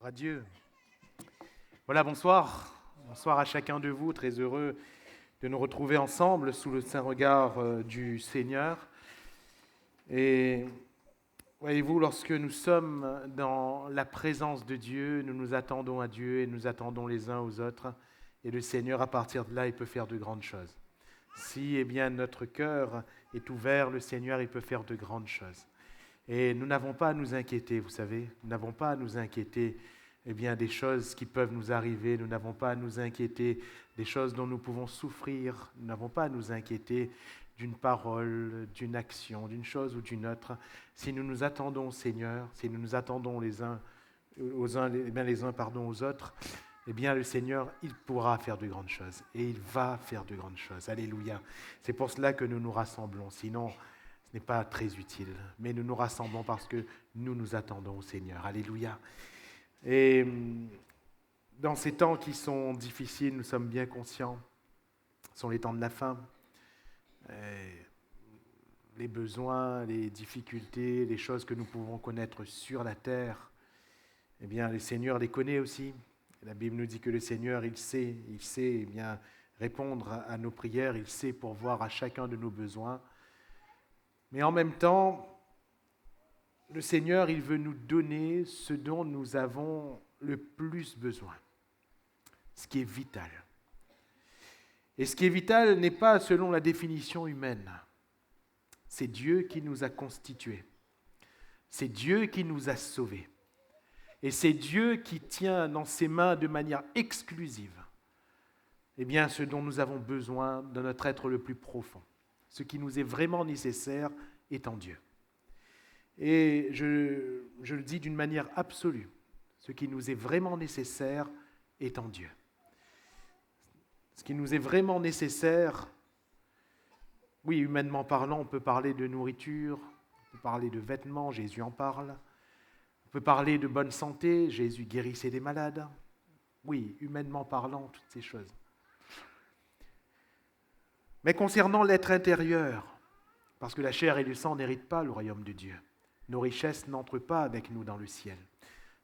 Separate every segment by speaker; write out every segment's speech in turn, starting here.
Speaker 1: À Dieu. Voilà, bonsoir. Bonsoir à chacun de vous. Très heureux de nous retrouver ensemble sous le saint regard du Seigneur. Et voyez-vous, lorsque nous sommes dans la présence de Dieu, nous nous attendons à Dieu et nous attendons les uns aux autres. Et le Seigneur, à partir de là, il peut faire de grandes choses. Si bien, notre cœur est ouvert, le Seigneur, il peut faire de grandes choses. Et nous n'avons pas à nous inquiéter, vous savez, nous n'avons pas à nous inquiéter des choses qui peuvent nous arriver, nous n'avons pas à nous inquiéter des choses dont nous pouvons souffrir, nous n'avons pas à nous inquiéter d'une parole, d'une action, d'une chose ou d'une autre. Si nous nous attendons au Seigneur, si nous nous attendons les uns aux autres, le Seigneur, il pourra faire de grandes choses et il va faire de grandes choses. Alléluia. C'est pour cela que nous nous rassemblons, sinon ce n'est pas très utile, mais nous nous rassemblons parce que nous nous attendons au Seigneur. Alléluia. Et dans ces temps qui sont difficiles, nous sommes bien conscients, ce sont les temps de la fin. Les besoins, les difficultés, les choses que nous pouvons connaître sur la terre, le Seigneur les connaît aussi. La Bible nous dit que le Seigneur, il sait répondre à nos prières, il sait pourvoir à chacun de nos besoins. Mais en même temps, le Seigneur, il veut nous donner ce dont nous avons le plus besoin, ce qui est vital. Et ce qui est vital n'est pas selon la définition humaine. C'est Dieu qui nous a constitués. C'est Dieu qui nous a sauvés. Et c'est Dieu qui tient dans ses mains de manière exclusive ce dont nous avons besoin de notre être le plus profond. Ce qui nous est vraiment nécessaire est en Dieu. Et je le dis d'une manière absolue, ce qui nous est vraiment nécessaire est en Dieu. Ce qui nous est vraiment nécessaire, oui, humainement parlant, on peut parler de nourriture, on peut parler de vêtements, Jésus en parle. On peut parler de bonne santé, Jésus guérissait des malades. Oui, humainement parlant, toutes ces choses. Mais concernant l'être intérieur, parce que la chair et le sang n'héritent pas le royaume de Dieu, nos richesses n'entrent pas avec nous dans le ciel.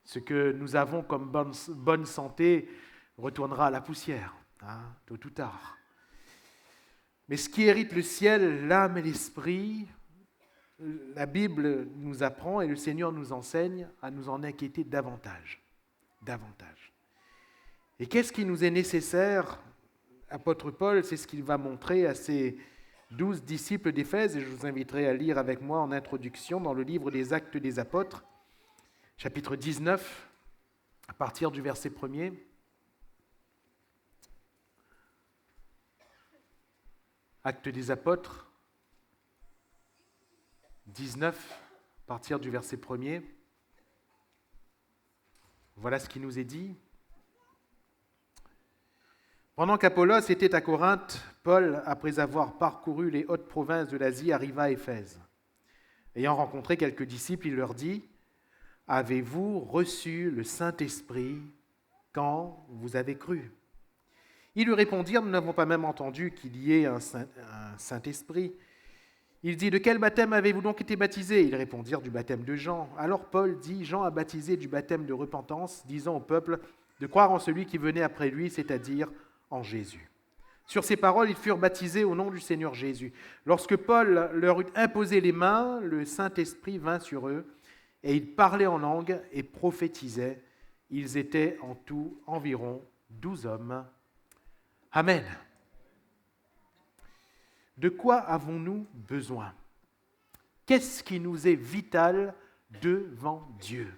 Speaker 1: Ce que nous avons comme bonne santé retournera à la poussière, tôt ou tard. Mais ce qui hérite le ciel, l'âme et l'esprit, la Bible nous apprend et le Seigneur nous enseigne à nous en inquiéter davantage. Davantage. Et qu'est-ce qui nous est nécessaire ? Apôtre Paul, c'est ce qu'il va montrer à ses 12 disciples d'Éphèse, et je vous inviterai à lire avec moi en introduction dans le livre des Actes des Apôtres, chapitre 19, à partir du verset 1er. Actes des Apôtres, 19, à partir du verset 1er. Voilà ce qui nous est dit. Pendant qu'Apollos était à Corinthe, Paul, après avoir parcouru les hautes provinces de l'Asie, arriva à Éphèse. Ayant rencontré quelques disciples, il leur dit : « Avez-vous reçu le Saint-Esprit quand vous avez cru ?» Ils lui répondirent : « Nous n'avons pas même entendu qu'il y ait un Saint-Esprit. » Il dit : « De quel baptême avez-vous donc été baptisés ?» Ils répondirent : « Du baptême de Jean. » Alors Paul dit : « Jean a baptisé du baptême de repentance, disant au peuple de croire en celui qui venait après lui, c'est-à-dire en Jésus. » Sur ces paroles, ils furent baptisés au nom du Seigneur Jésus. Lorsque Paul leur eut imposé les mains, le Saint-Esprit vint sur eux, et ils parlaient en langue et prophétisaient. Ils étaient en tout environ 12 hommes. Amen. De quoi avons-nous besoin ? Qu'est-ce qui nous est vital devant Dieu ?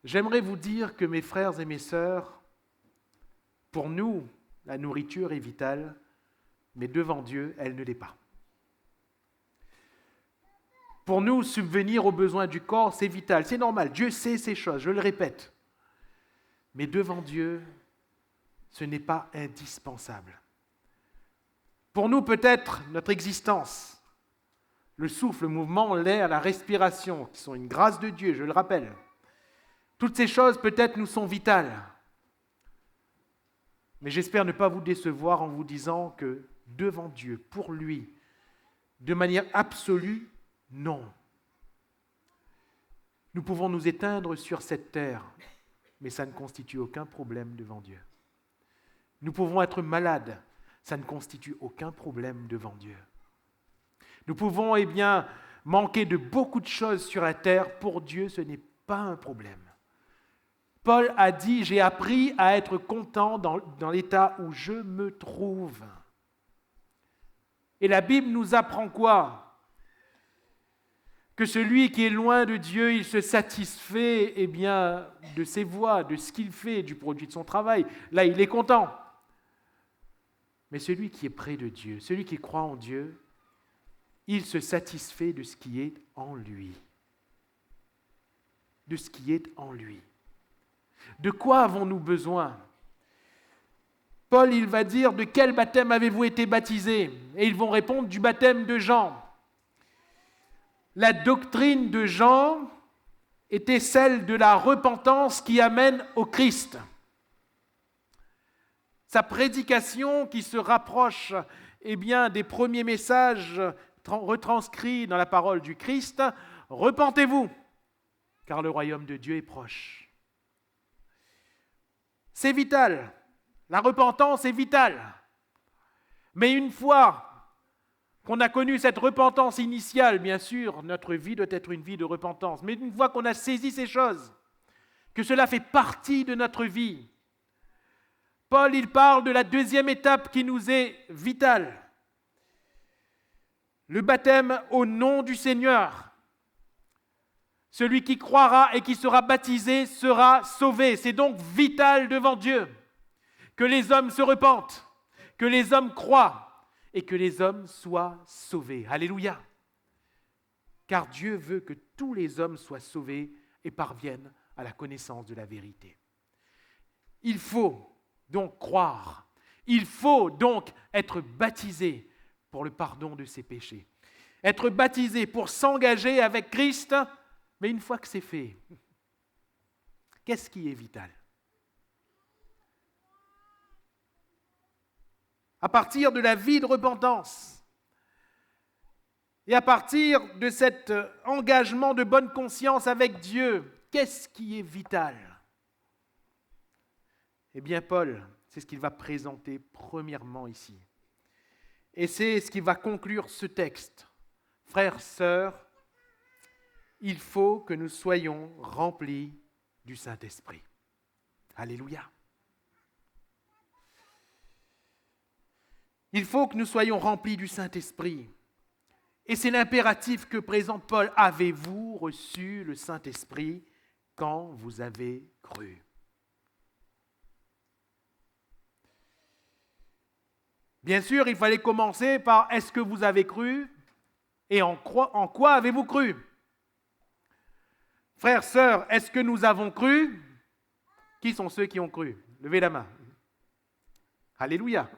Speaker 1: J'aimerais vous dire que mes frères et mes sœurs, pour nous, la nourriture est vitale, mais devant Dieu, elle ne l'est pas. Pour nous, subvenir aux besoins du corps, c'est vital, c'est normal. Dieu sait ces choses, je le répète. Mais devant Dieu, ce n'est pas indispensable. Pour nous, peut-être, notre existence, le souffle, le mouvement, l'air, la respiration, qui sont une grâce de Dieu, je le rappelle. Toutes ces choses, peut-être, nous sont vitales. Mais j'espère ne pas vous décevoir en vous disant que devant Dieu, pour lui, de manière absolue, non. Nous pouvons nous éteindre sur cette terre mais ça ne constitue aucun problème devant Dieu. Nous pouvons être malades, ça ne constitue aucun problème devant Dieu. Nous pouvons, manquer de beaucoup de choses sur la terre. Pour Dieu, ce n'est pas un problème. Paul a dit, j'ai appris à être content dans l'état où je me trouve. Et la Bible nous apprend quoi? Que celui qui est loin de Dieu, il se satisfait de ses voies, de ce qu'il fait, du produit de son travail. Là, il est content. Mais celui qui est près de Dieu, celui qui croit en Dieu, il se satisfait de ce qui est en lui. De ce qui est en lui. De quoi avons-nous besoin? Paul, il va dire, de quel baptême avez-vous été baptisés? Et ils vont répondre, du baptême de Jean. La doctrine de Jean était celle de la repentance qui amène au Christ. Sa prédication qui se rapproche des premiers messages retranscrits dans la parole du Christ, repentez-vous, car le royaume de Dieu est proche. C'est vital, la repentance est vitale. Mais une fois qu'on a connu cette repentance initiale, bien sûr, notre vie doit être une vie de repentance, mais une fois qu'on a saisi ces choses, que cela fait partie de notre vie, Paul, il parle de la deuxième étape qui nous est vitale. Le baptême au nom du Seigneur. Celui qui croira et qui sera baptisé sera sauvé. C'est donc vital devant Dieu que les hommes se repentent, que les hommes croient et que les hommes soient sauvés. Alléluia. Car Dieu veut que tous les hommes soient sauvés et parviennent à la connaissance de la vérité. Il faut donc croire. Il faut donc être baptisé pour le pardon de ses péchés. Être baptisé pour s'engager avec Christ, mais une fois que c'est fait, qu'est-ce qui est vital? À partir de la vie de repentance et à partir de cet engagement de bonne conscience avec Dieu, qu'est-ce qui est vital? Paul, c'est ce qu'il va présenter premièrement ici. Et c'est ce qui va conclure ce texte. Frères, sœurs, il faut que nous soyons remplis du Saint-Esprit. Alléluia. Il faut que nous soyons remplis du Saint-Esprit. Et c'est l'impératif que présente Paul. Avez-vous reçu le Saint-Esprit quand vous avez cru? Bien sûr, il fallait commencer par « Est-ce que vous avez cru ?» et « En quoi avez-vous cru ?» Frères, sœurs, est-ce que nous avons cru? Qui sont ceux qui ont cru? Levez la main. Alléluia.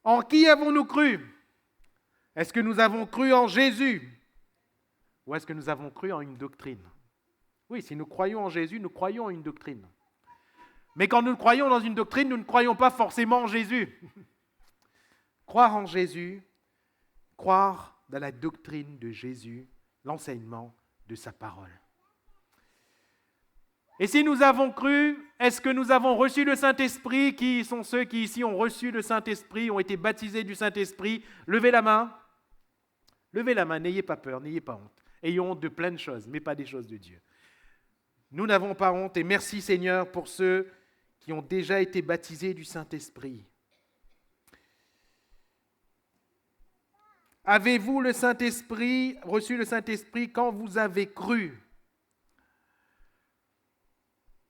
Speaker 1: En qui avons-nous cru? Est-ce que nous avons cru en Jésus? Ou est-ce que nous avons cru en une doctrine? Oui, si nous croyons en Jésus, nous croyons en une doctrine. Mais quand nous croyons dans une doctrine, nous ne croyons pas forcément en Jésus. Croire en Jésus, croire dans la doctrine de Jésus, l'enseignement de sa parole. Et si nous avons cru, est-ce que nous avons reçu le Saint-Esprit? Qui sont ceux qui ici ont reçu le Saint-Esprit, ont été baptisés du Saint-Esprit? Levez la main. Levez la main, n'ayez pas peur, n'ayez pas honte. Ayons honte de plein de choses, mais pas des choses de Dieu. Nous n'avons pas honte et merci Seigneur pour ceux qui ont déjà été baptisés du Saint-Esprit. Avez-vous le Saint-Esprit, reçu le Saint-Esprit quand vous avez cru?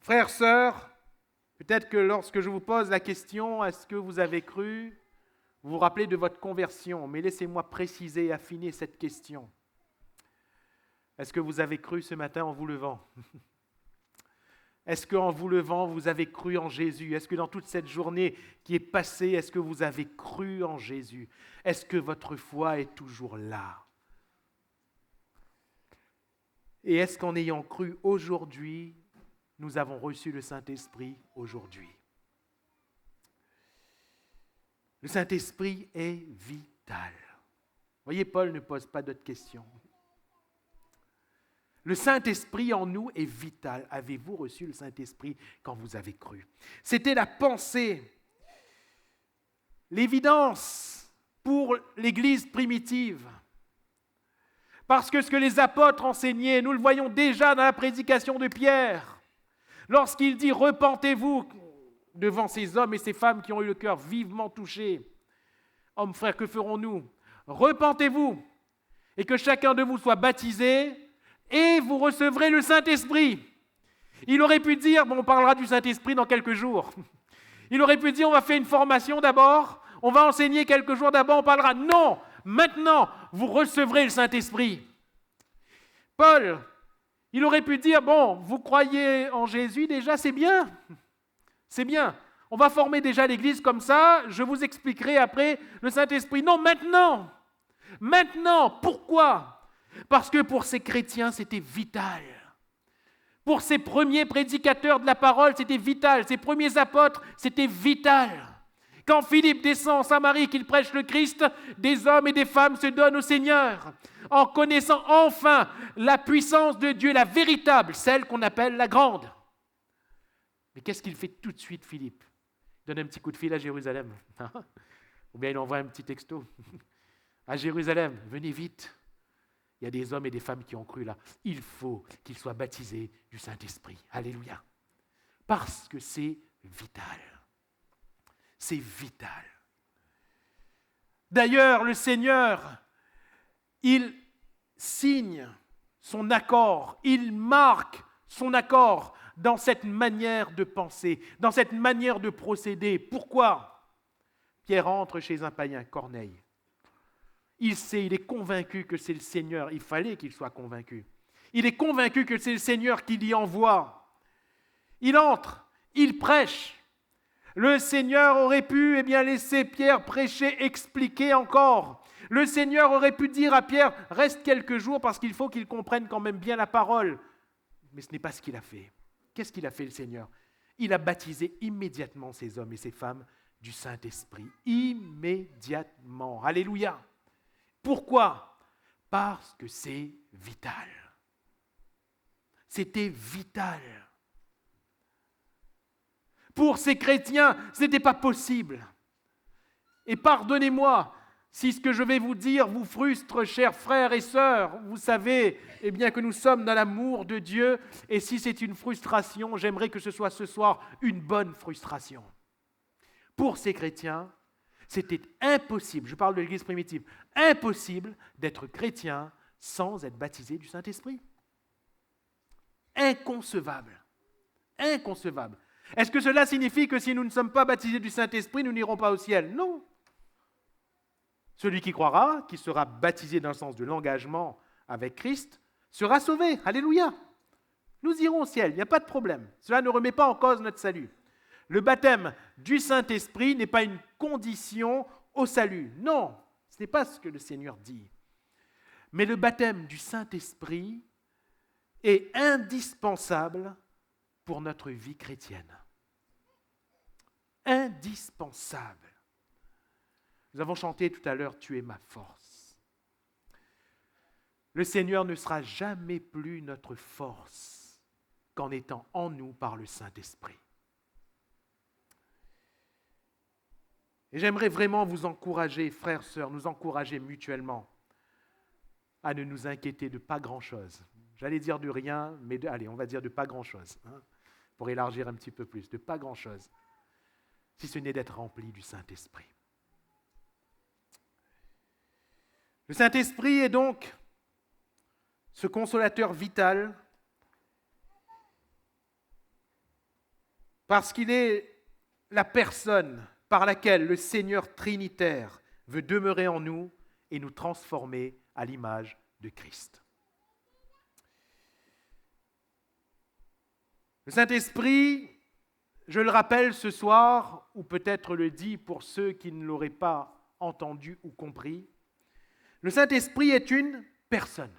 Speaker 1: Frères, sœurs, peut-être que lorsque je vous pose la question, est-ce que vous avez cru? Vous vous rappelez de votre conversion, mais laissez-moi préciser et affiner cette question. Est-ce que vous avez cru ce matin en vous levant? Est-ce qu'en vous levant, vous avez cru en Jésus? Est-ce que dans toute cette journée qui est passée, est-ce que vous avez cru en Jésus? Est-ce que votre foi est toujours là? Et est-ce qu'en ayant cru aujourd'hui, nous avons reçu le Saint-Esprit aujourd'hui? Le Saint-Esprit est vital. Vous voyez, Paul ne pose pas d'autres questions. Le Saint-Esprit en nous est vital. Avez-vous reçu le Saint-Esprit quand vous avez cru? C'était la pensée, l'évidence pour l'Église primitive. Parce que ce que les apôtres enseignaient, nous le voyons déjà dans la prédication de Pierre. Lorsqu'il dit « Repentez-vous » devant ces hommes et ces femmes qui ont eu le cœur vivement touché. « Hommes, frères, que ferons-nous? Repentez-vous et que chacun de vous soit baptisé et vous recevrez le Saint-Esprit. » Il aurait pu dire « Bon, on parlera du Saint-Esprit dans quelques jours. » Il aurait pu dire « On va faire une formation d'abord, on va enseigner quelques jours d'abord, on parlera. » Non, maintenant, vous recevrez le Saint-Esprit. Paul, il aurait pu dire « Bon, vous croyez en Jésus déjà, c'est bien. C'est bien. On va former déjà l'Église comme ça, je vous expliquerai après le Saint-Esprit. » Non, maintenant. Maintenant, pourquoi? Parce que pour ces chrétiens, c'était vital. Pour ces premiers prédicateurs de la parole, c'était vital. Ces premiers apôtres, c'était vital. Quand Philippe descend en Samarie, qu'il prêche le Christ, des hommes et des femmes se donnent au Seigneur, en connaissant enfin la puissance de Dieu, la véritable, celle qu'on appelle la grande. Mais qu'est-ce qu'il fait tout de suite, Philippe? Il donne un petit coup de fil à Jérusalem. Ou bien il envoie un petit texto. À Jérusalem, venez vite. Il y a des hommes et des femmes qui ont cru là. Il faut qu'ils soient baptisés du Saint-Esprit. Alléluia. Parce que c'est vital. C'est vital. D'ailleurs, le Seigneur, il signe son accord, il marque son accord dans cette manière de penser, dans cette manière de procéder. Pourquoi? Pierre entre chez un païen, Corneille. Il sait, il est convaincu que c'est le Seigneur. Il fallait qu'il soit convaincu. Il est convaincu que c'est le Seigneur qui l'y envoie. Il entre, il prêche. Le Seigneur aurait pu laisser Pierre prêcher, expliquer encore. Le Seigneur aurait pu dire à Pierre, reste quelques jours parce qu'il faut qu'il comprenne quand même bien la parole. Mais ce n'est pas ce qu'il a fait. Qu'est-ce qu'il a fait le Seigneur? Il a baptisé immédiatement ces hommes et ces femmes du Saint-Esprit. Immédiatement. Alléluia. Pourquoi? Parce que c'est vital. C'était vital. Pour ces chrétiens, ce n'était pas possible. Et pardonnez-moi si ce que je vais vous dire vous frustre, chers frères et sœurs. Vous savez que nous sommes dans l'amour de Dieu. Et si c'est une frustration, j'aimerais que ce soit ce soir une bonne frustration. Pour ces chrétiens, c'était impossible, je parle de l'Église primitive, impossible d'être chrétien sans être baptisé du Saint-Esprit. Inconcevable. Inconcevable. Est-ce que cela signifie que si nous ne sommes pas baptisés du Saint-Esprit, nous n'irons pas au ciel? Non. Celui qui croira, qui sera baptisé dans le sens de l'engagement avec Christ, sera sauvé. Alléluia. Nous irons au ciel, il n'y a pas de problème. Cela ne remet pas en cause notre salut. Le baptême du Saint-Esprit n'est pas une condition au salut. Non, ce n'est pas ce que le Seigneur dit. Mais le baptême du Saint-Esprit est indispensable pour notre vie chrétienne. Indispensable. Nous avons chanté tout à l'heure « Tu es ma force ». Le Seigneur ne sera jamais plus notre force qu'en étant en nous par le Saint-Esprit. Et j'aimerais vraiment vous encourager, frères, sœurs, nous encourager mutuellement à ne nous inquiéter de pas grand-chose. J'allais dire de rien, mais allez, on va dire de pas grand-chose, pour élargir un petit peu plus, de pas grand-chose, si ce n'est d'être rempli du Saint-Esprit. Le Saint-Esprit est donc ce consolateur vital parce qu'il est la personne par laquelle le Seigneur Trinitaire veut demeurer en nous et nous transformer à l'image de Christ. Le Saint-Esprit, je le rappelle ce soir, ou peut-être le dis pour ceux qui ne l'auraient pas entendu ou compris, le Saint-Esprit est une personne.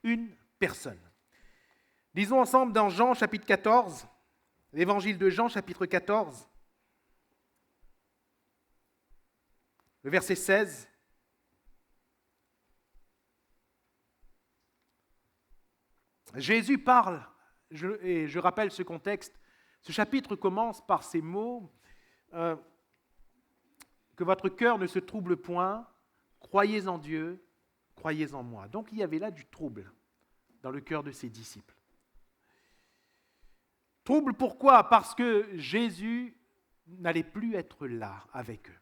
Speaker 1: Une personne. Lisons ensemble dans Jean chapitre 14, l'évangile de Jean chapitre 14, le verset 16. Jésus parle, et je rappelle ce contexte, ce chapitre commence par ces mots, que votre cœur ne se trouble point, croyez en Dieu, croyez en moi. Donc il y avait là du trouble dans le cœur de ses disciples. Trouble pourquoi ? Parce que Jésus n'allait plus être là avec eux.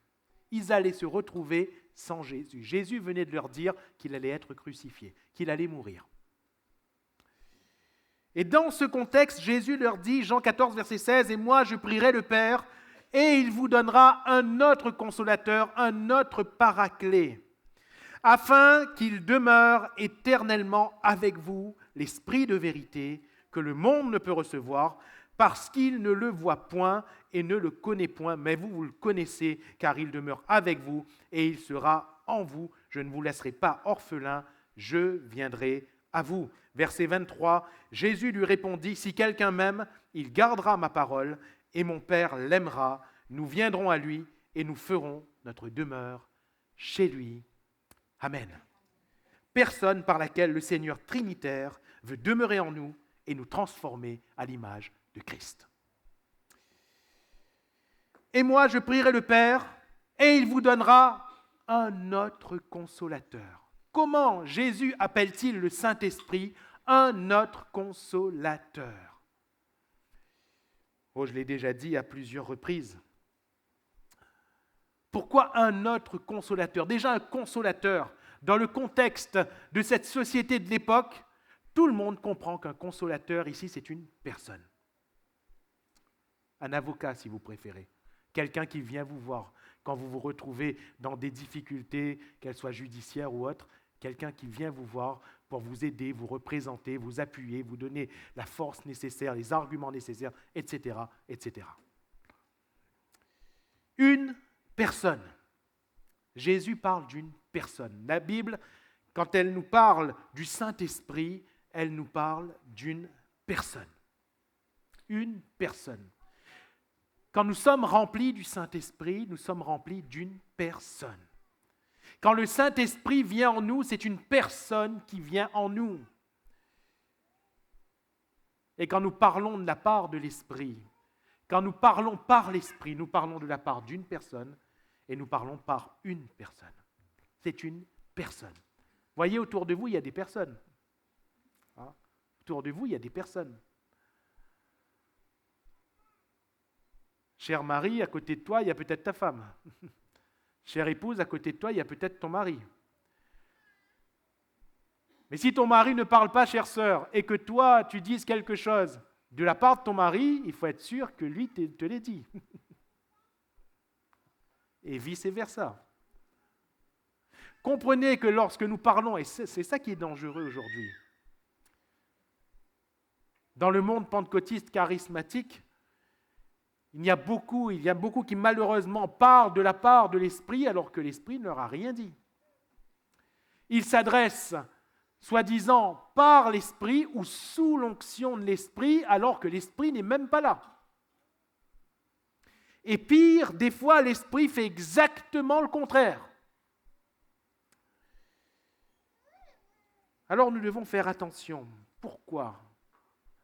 Speaker 1: Ils allaient se retrouver sans Jésus. Jésus venait de leur dire qu'il allait être crucifié, qu'il allait mourir. Et dans ce contexte, Jésus leur dit, Jean 14, verset 16, « Et moi je prierai le Père, et il vous donnera un autre consolateur, un autre paraclet, afin qu'il demeure éternellement avec vous, l'Esprit de vérité, que le monde ne peut recevoir, parce qu'il ne le voit point et ne le connaît point, mais vous le connaissez, car il demeure avec vous, et il sera en vous. Je ne vous laisserai pas orphelin, je viendrai à vous. » Verset 23, Jésus lui répondit, « Si quelqu'un m'aime, il gardera ma parole, et mon Père l'aimera. Nous viendrons à lui, et nous ferons notre demeure chez lui. » Amen. Personne par laquelle le Seigneur Trinitaire veut demeurer en nous et nous transformer à l'image de Christ. « Et moi, je prierai le Père, et il vous donnera un autre consolateur. » Comment Jésus appelle-t-il le Saint-Esprit un autre consolateur ? Oh, je l'ai déjà dit à plusieurs reprises. Pourquoi un autre consolateur ? Déjà un consolateur, dans le contexte de cette société de l'époque, tout le monde comprend qu'un consolateur ici, c'est une personne. Un avocat, si vous préférez. Quelqu'un qui vient vous voir quand vous vous retrouvez dans des difficultés, qu'elles soient judiciaires ou autres. Quelqu'un qui vient vous voir pour vous aider, vous représenter, vous appuyer, vous donner la force nécessaire, les arguments nécessaires, etc., etc. Une personne. Jésus parle d'une personne. La Bible, quand elle nous parle du Saint-Esprit, elle nous parle d'une personne. Une personne. Quand nous sommes remplis du Saint-Esprit, nous sommes remplis d'une personne. Quand le Saint-Esprit vient en nous, c'est une personne qui vient en nous. Et quand nous parlons de la part de l'Esprit, quand nous parlons par l'Esprit, nous parlons de la part d'une personne et nous parlons par une personne. C'est une personne. Voyez, autour de vous, il y a des personnes. Hein? Autour de vous, il y a des personnes. Chère Marie, à côté de toi, il y a peut-être ta femme. Chère épouse, à côté de toi, il y a peut-être ton mari. Mais si ton mari ne parle pas, chère sœur, et que toi, tu dises quelque chose de la part de ton mari, il faut être sûr que lui te l'ait dit. Et vice-versa. Comprenez que lorsque nous parlons, et c'est ça qui est dangereux aujourd'hui, dans le monde pentecôtiste charismatique, il y a beaucoup qui malheureusement parlent de la part de l'Esprit alors que l'Esprit ne leur a rien dit. Ils s'adressent, soi-disant, par l'Esprit ou sous l'onction de l'Esprit alors que l'Esprit n'est même pas là. Et pire, des fois, l'Esprit fait exactement le contraire. Alors nous devons faire attention. Pourquoi ?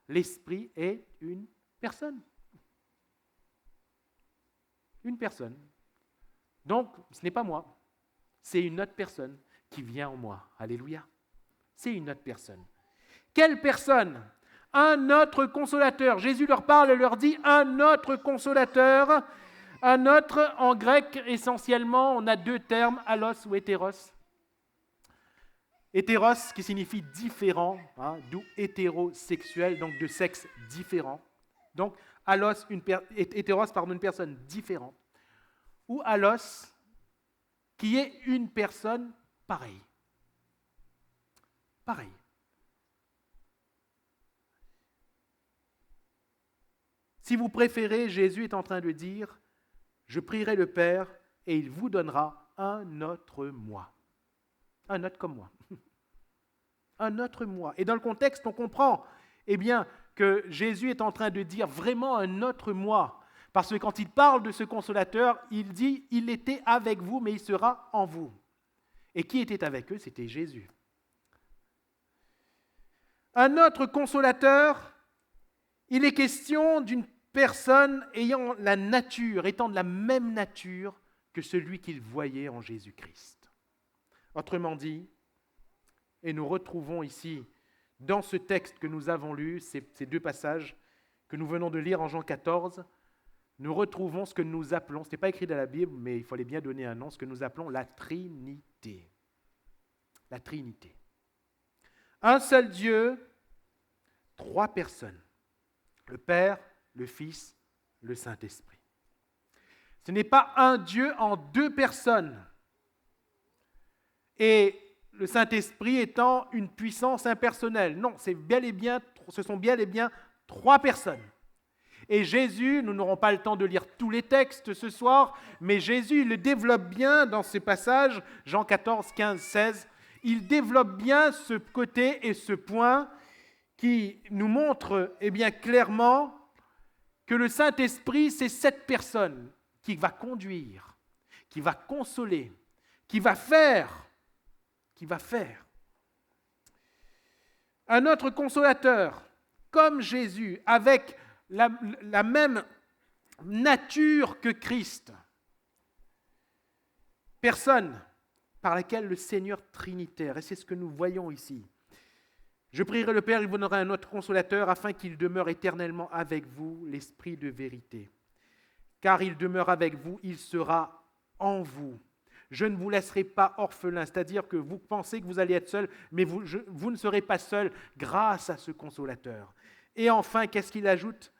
Speaker 1: L'Esprit est une personne. Une personne. Donc, ce n'est pas moi. C'est une autre personne qui vient en moi. Alléluia. C'est une autre personne. Quelle personne ? Un autre consolateur. Jésus leur parle et leur dit un autre consolateur. Un autre, en grec, essentiellement, on a deux termes, allos ou hétéros. Hétéros qui signifie différent, hein, d'où hétérosexuel, donc de sexe différent. Donc, allos, hétéros, une personne différente. Ou allos, qui est une personne pareille. Pareil. Si vous préférez, Jésus est en train de dire « Je prierai le Père et il vous donnera un autre moi. » Un autre comme moi. Un autre moi. Et dans le contexte, on comprend que Jésus est en train de dire vraiment un autre moi. Parce que quand il parle de ce consolateur, il dit « Il était avec vous, mais il sera en vous. » Et qui était avec eux ? C'était Jésus. Un autre consolateur, il est question d'une personne ayant la nature, étant de la même nature que celui qu'il voyait en Jésus-Christ. Autrement dit, et nous retrouvons ici, dans ce texte que nous avons lu, ces deux passages que nous venons de lire en Jean 14, nous retrouvons ce que nous appelons, ce n'est pas écrit dans la Bible, mais il fallait bien donner un nom, ce que nous appelons la Trinité. La Trinité. Un seul Dieu, trois personnes. Le Père, le Fils, le Saint-Esprit. Ce n'est pas un Dieu en deux personnes. Et le Saint-Esprit étant une puissance impersonnelle. Non, ce sont bien et bien trois personnes. Et Jésus, nous n'aurons pas le temps de lire tous les textes ce soir, mais Jésus il le développe bien dans ces passages, Jean 14, 15, 16. Il développe bien ce côté et ce point qui nous montre bien clairement que le Saint-Esprit, c'est cette personne qui va conduire, qui va consoler, qui va faire. Un autre consolateur, comme Jésus, avec la même nature que Christ. Personne par laquelle le Seigneur trinitaire, et c'est ce que nous voyons ici. Je prierai le Père, il vous donnera un autre consolateur afin qu'il demeure éternellement avec vous, l'Esprit de vérité. Car il demeure avec vous, il sera en vous. Je ne vous laisserai pas orphelin, c'est-à-dire que vous pensez que vous allez être seul, mais vous ne serez pas seul grâce à ce consolateur. Et enfin, qu'est-ce qu'il ajoute ?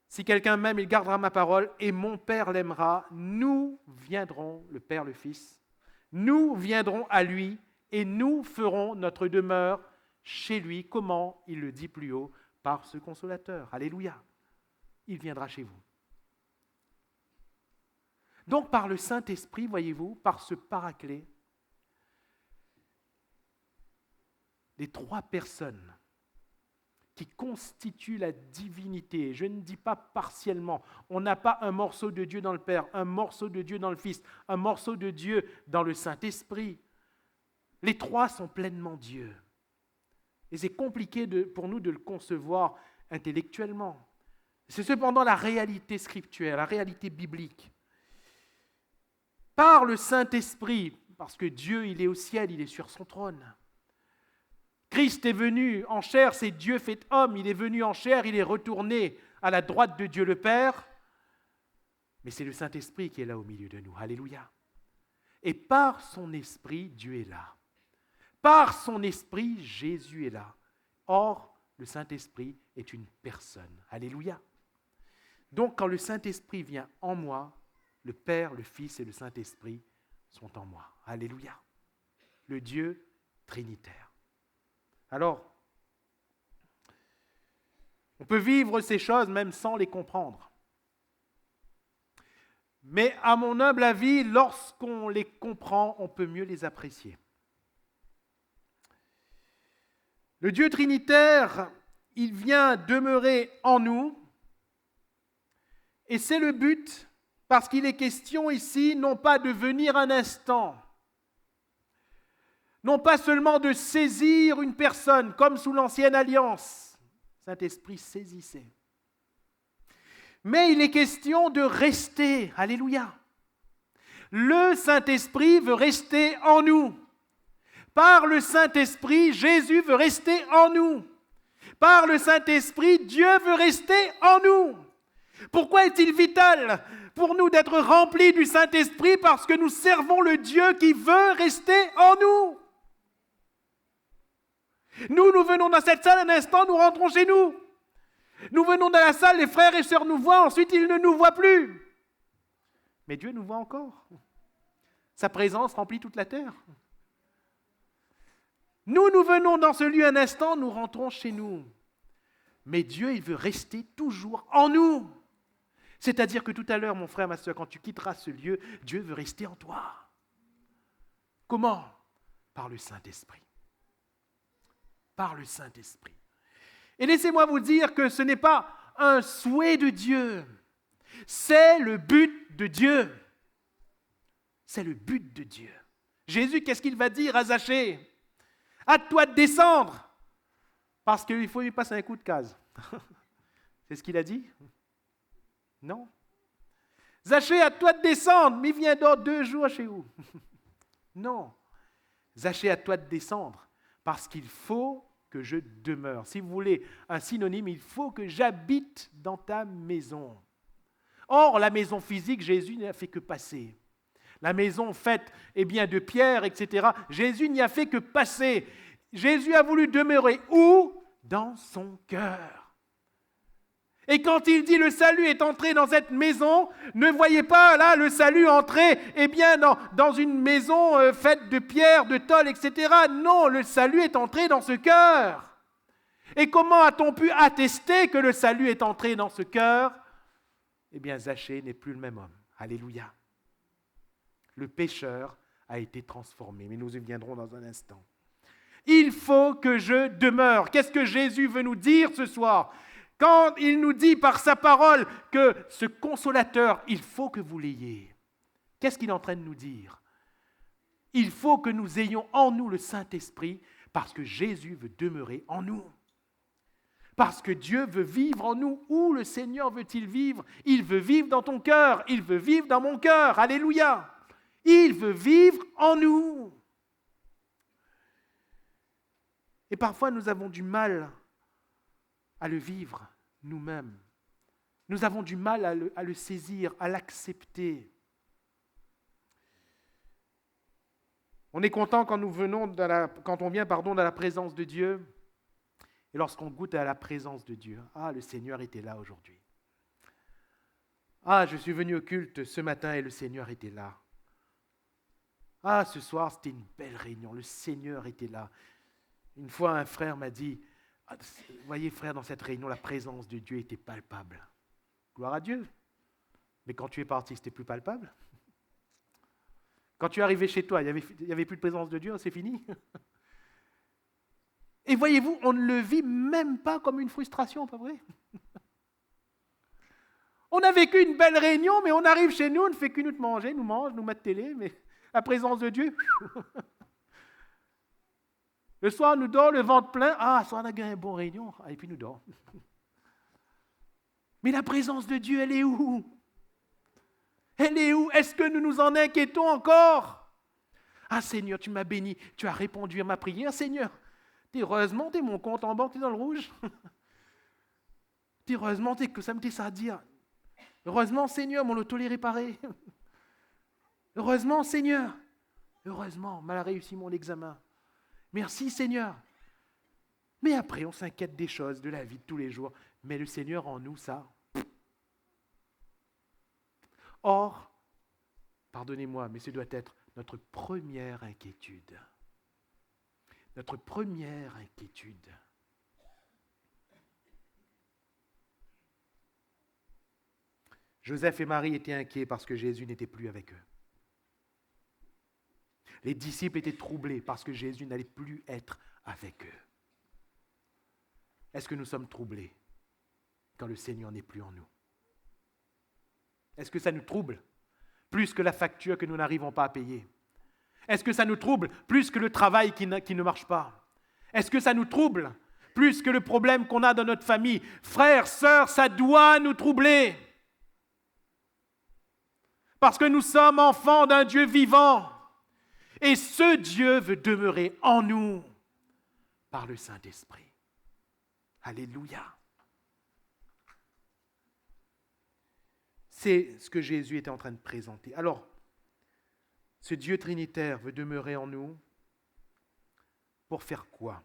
Speaker 1: Si quelqu'un m'aime, il gardera ma parole, et mon Père l'aimera. Nous viendrons, le Père, le Fils, nous viendrons à lui, et nous ferons notre demeure chez lui. Comment ? Il le dit plus haut, par ce consolateur. Alléluia. Il viendra chez vous. Donc par le Saint-Esprit, voyez-vous, par ce paraclet, les trois personnes qui constituent la divinité, je ne dis pas partiellement, on n'a pas un morceau de Dieu dans le Père, un morceau de Dieu dans le Fils, un morceau de Dieu dans le Saint-Esprit. Les trois sont pleinement Dieu. Et c'est compliqué pour nous de le concevoir intellectuellement. C'est cependant la réalité scriptuelle, la réalité biblique. Par le Saint-Esprit, parce que Dieu, il est au ciel, il est sur son trône. Christ est venu en chair, c'est Dieu fait homme, il est venu en chair, il est retourné à la droite de Dieu le Père. Mais c'est le Saint-Esprit qui est là au milieu de nous. Alléluia. Et par son Esprit, Dieu est là. Par son Esprit, Jésus est là. Or, le Saint-Esprit est une personne. Alléluia. Donc, quand le Saint-Esprit vient en moi, le Père, le Fils et le Saint-Esprit sont en moi. Alléluia. Le Dieu trinitaire. Alors, on peut vivre ces choses même sans les comprendre. Mais à mon humble avis, lorsqu'on les comprend, on peut mieux les apprécier. Le Dieu trinitaire, il vient demeurer en nous, et c'est le but, parce qu'il est question ici, non pas de venir un instant, non pas seulement de saisir une personne, comme sous l'Ancienne Alliance, Saint-Esprit saisissait, mais il est question de rester, alléluia. Le Saint-Esprit veut rester en nous. Par le Saint-Esprit, Jésus veut rester en nous. Par le Saint-Esprit, Dieu veut rester en nous. Pourquoi est-il vital pour nous d'être remplis du Saint-Esprit? Parce que nous servons le Dieu qui veut rester en nous. Nous venons dans cette salle un instant, nous rentrons chez nous. Nous venons dans la salle, les frères et sœurs nous voient, ensuite ils ne nous voient plus. Mais Dieu nous voit encore. Sa présence remplit toute la terre. Nous venons dans ce lieu un instant, nous rentrons chez nous. Mais Dieu, il veut rester toujours en nous. C'est-à-dire que tout à l'heure, mon frère, ma soeur, quand tu quitteras ce lieu, Dieu veut rester en toi. Comment ? Par le Saint-Esprit. Par le Saint-Esprit. Et laissez-moi vous dire que ce n'est pas un souhait de Dieu. C'est le but de Dieu. C'est le but de Dieu. Jésus, qu'est-ce qu'il va dire à Zachée ? À toi de descendre, parce qu'il faut lui passer un coup de case. C'est ce qu'il a dit? Non. Zachée, à toi de descendre, mais viens dans 2 jours chez vous. Non. Zachée, à toi de descendre, parce qu'il faut que je demeure. Si vous voulez un synonyme, il faut que j'habite dans ta maison. Or, la maison physique, Jésus n'a fait que passer. La maison faite de pierre, etc., Jésus n'y a fait que passer. Jésus a voulu demeurer où? Dans son cœur. Et quand il dit le salut est entré dans cette maison, ne voyez pas là le salut entrer dans une maison faite de pierre, de tôle, etc. Non, le salut est entré dans ce cœur. Et comment a-t-on pu attester que le salut est entré dans ce cœur? Zachée n'est plus le même homme. Alléluia. Le pécheur a été transformé, mais nous y viendrons dans un instant. Il faut que je demeure. Qu'est-ce que Jésus veut nous dire ce soir? Quand il nous dit par sa parole que ce consolateur, il faut que vous l'ayez. Qu'est-ce qu'il est en train de nous dire? Il faut que nous ayons en nous le Saint-Esprit parce que Jésus veut demeurer en nous. Parce que Dieu veut vivre en nous. Où le Seigneur veut-il vivre? Il veut vivre dans ton cœur. Il veut vivre dans mon cœur. Alléluia. Il veut vivre en nous. Et parfois, nous avons du mal à le vivre nous-mêmes. Nous avons du mal à le saisir, à l'accepter. On est content quand on vient dans la présence de Dieu. Et lorsqu'on goûte à la présence de Dieu, le Seigneur était là aujourd'hui. Je suis venu au culte ce matin et le Seigneur était là. Ce soir, c'était une belle réunion, le Seigneur était là. Une fois, un frère m'a dit, voyez frère, dans cette réunion, la présence de Dieu était palpable. Gloire à Dieu. Mais quand tu es parti, c'était plus palpable. Quand tu es arrivé chez toi, il n'y avait plus de présence de Dieu, c'est fini. Et voyez-vous, on ne le vit même pas comme une frustration, pas vrai? On a vécu une belle réunion, mais on arrive chez nous, on ne fait que nous manger, nous mettre télé, mais la présence de Dieu. Le soir, nous dort, le ventre plein. Ce soir, on a gagné une bonne réunion. Et puis nous dort. Mais la présence de Dieu, elle est où? Elle est où? Est-ce que nous nous en inquiétons encore? Seigneur, tu m'as béni. Tu as répondu à ma prière, Seigneur. Heureusement, mon compte en banque est dans le rouge. Heureusement que ça me dit ça à dire. Heureusement, Seigneur, mon auto est réparé. Heureusement, Seigneur. Heureusement, mal réussi mon examen. Merci, Seigneur. Mais après, on s'inquiète des choses, de la vie de tous les jours. Mais le Seigneur en nous, ça. Or, pardonnez-moi, mais ce doit être notre première inquiétude. Notre première inquiétude. Joseph et Marie étaient inquiets parce que Jésus n'était plus avec eux. Les disciples étaient troublés parce que Jésus n'allait plus être avec eux. Est-ce que nous sommes troublés quand le Seigneur n'est plus en nous? Est-ce que ça nous trouble plus que la facture que nous n'arrivons pas à payer? Est-ce que ça nous trouble plus que le travail qui ne marche pas? Est-ce que ça nous trouble plus que le problème qu'on a dans notre famille? Frères, sœurs, ça doit nous troubler. Parce que nous sommes enfants d'un Dieu vivant. Et ce Dieu veut demeurer en nous par le Saint-Esprit. Alléluia. C'est ce que Jésus était en train de présenter. Alors, ce Dieu trinitaire veut demeurer en nous pour faire quoi?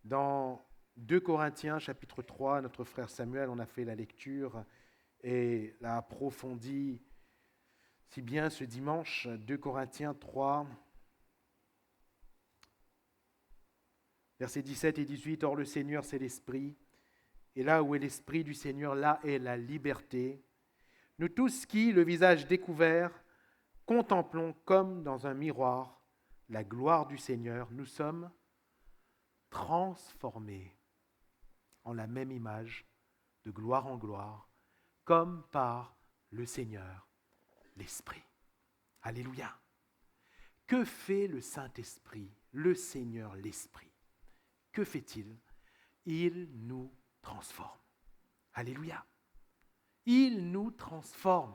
Speaker 1: Dans 2 Corinthiens, chapitre 3, notre frère Samuel en a fait la lecture et l'a approfondi si bien ce dimanche. 2 Corinthiens 3, versets 17 et 18. « Or le Seigneur, c'est l'Esprit, et là où est l'Esprit du Seigneur, là est la liberté. Nous tous qui, le visage découvert, contemplons comme dans un miroir la gloire du Seigneur, nous sommes transformés en la même image, de gloire en gloire, comme par le Seigneur, l'Esprit. » Alléluia. Que fait le Saint-Esprit, le Seigneur, l'Esprit? Que fait-il? Il nous transforme. Alléluia. Il nous transforme.